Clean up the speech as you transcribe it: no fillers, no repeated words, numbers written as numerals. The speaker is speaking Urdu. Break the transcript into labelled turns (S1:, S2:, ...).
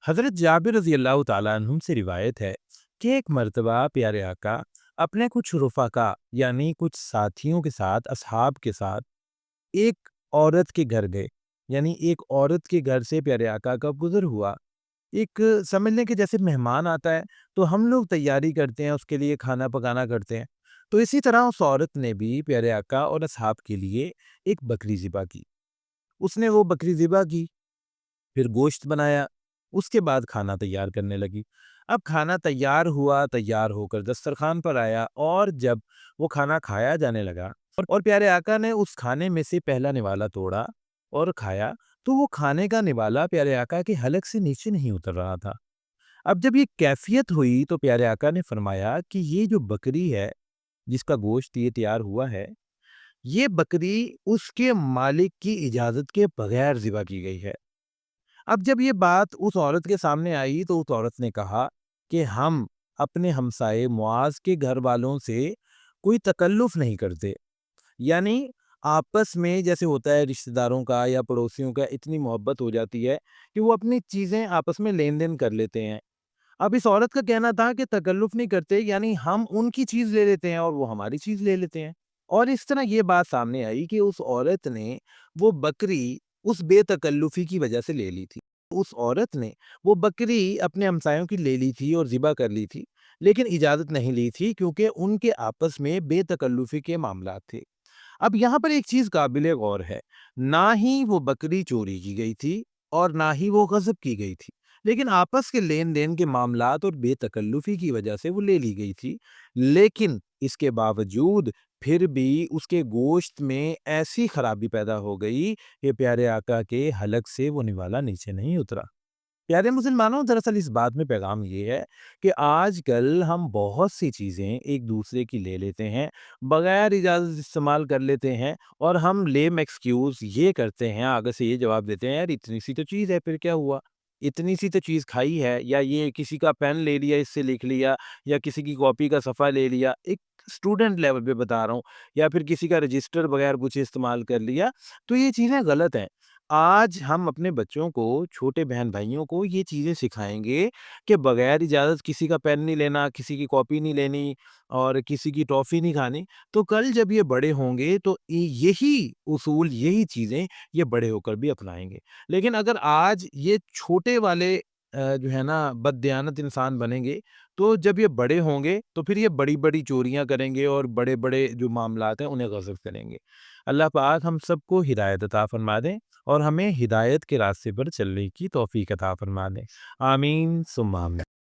S1: حضرت جابر رضی اللہ تعالیٰ عنہم سے روایت ہے کہ ایک مرتبہ پیارے آقا اپنے کچھ رفقا یعنی کچھ ساتھیوں کے ساتھ اصحاب کے ساتھ ایک عورت کے گھر گئے، یعنی ایک عورت کے گھر سے پیارے آقا کا گزر ہوا۔ ایک سمجھ لیں کہ جیسے مہمان آتا ہے تو ہم لوگ تیاری کرتے ہیں، اس کے لیے کھانا پکانا کرتے ہیں، تو اسی طرح اس عورت نے بھی پیارے آقا اور اصحاب کے لیے ایک بکری ذبح کی۔ اس نے وہ بکری ذبح کی، پھر گوشت بنایا، اس کے بعد کھانا تیار کرنے لگی۔ اب کھانا تیار ہوا، تیار ہو کر دسترخوان پر آیا، اور جب وہ کھانا کھایا جانے لگا اور پیارے آقا نے اس کھانے میں سے پہلا نوالا توڑا اور کھایا، تو وہ کھانے کا نوالا پیارے آقا کے حلق سے نیچے نہیں اتر رہا تھا۔ اب جب یہ کیفیت ہوئی تو پیارے آقا نے فرمایا کہ یہ جو بکری ہے جس کا گوشت یہ تیار ہوا ہے، یہ بکری اس کے مالک کی اجازت کے بغیر ذبح کی گئی ہے۔ اب جب یہ بات اس عورت کے سامنے آئی تو اس عورت نے کہا کہ ہم اپنے ہمسائے معاذ کے گھر والوں سے کوئی تکلف نہیں کرتے، یعنی آپس میں جیسے ہوتا ہے رشتہ داروں کا یا پڑوسیوں کا اتنی محبت ہو جاتی ہے کہ وہ اپنی چیزیں آپس میں لین دین کر لیتے ہیں۔ اب اس عورت کا کہنا تھا کہ تکلف نہیں کرتے، یعنی ہم ان کی چیز لے لیتے ہیں اور وہ ہماری چیز لے لیتے ہیں۔ اور اس طرح یہ بات سامنے آئی کہ اس عورت نے وہ بکری اس بے تکلفی کی وجہ سے لے لی تھی۔ اس عورت نے وہ بکری اپنے ہمسایوں کی لے لی تھی اور ذبح کر لی تھی، لیکن اجازت نہیں لی تھی کیونکہ ان کے آپس میں بے تکلفی کے معاملات تھے۔ اب یہاں پر ایک چیز قابل غور ہے، نہ ہی وہ بکری چوری کی گئی تھی اور نہ ہی وہ غصب کی گئی تھی، لیکن آپس کے لین دین کے معاملات اور بے تکلفی کی وجہ سے وہ لے لی گئی تھی۔ لیکن اس کے باوجود پھر بھی اس کے گوشت میں ایسی خرابی پیدا ہو گئی کہ پیارے آقا کے حلق سے وہ نوالا نیچے نہیں اترا۔ پیارے مسلمانوں، دراصل اس بات میں پیغام یہ ہے کہ آج کل ہم بہت سی چیزیں ایک دوسرے کی لے لیتے ہیں، بغیر اجازت استعمال کر لیتے ہیں، اور ہم لیم ایکسکیوز یہ کرتے ہیں، آگے سے یہ جواب دیتے ہیں، یار اتنی سی تو چیز ہے، پھر کیا ہوا؟ اتنی سی تو چیز کھائی ہے، یا یہ کسی کا پین لے لیا، اس سے لکھ لیا، یا کسی کی کاپی کا صفحہ لے لیا، ایک اسٹوڈنٹ لیول پہ بتا رہا ہوں، یا پھر کسی کا رجسٹر بغیر پوچھے استعمال کر لیا، تو یہ چیزیں غلط ہیں۔ آج ہم اپنے بچوں کو، چھوٹے بہن بھائیوں کو یہ چیزیں سکھائیں گے کہ بغیر اجازت کسی کا پین نہیں لینا، کسی کی کاپی نہیں لینی، اور کسی کی ٹافی نہیں کھانی، تو کل جب یہ بڑے ہوں گے تو یہی اصول، یہی چیزیں یہ بڑے ہو کر بھی اپنائیں گے۔ لیکن اگر آج یہ چھوٹے والے جو ہے نا بددیانت انسان بنیں گے، تو جب یہ بڑے ہوں گے تو پھر یہ بڑی بڑی چوریاں کریں گے اور بڑے بڑے جو معاملات ہیں انہیں غصب کریں گے۔ اللہ پاک ہم سب کو ہدایت عطا فرما دیں اور ہمیں ہدایت کے راستے پر چلنے کی توفیق عطا فرما دیں۔ آمین ثم آمین۔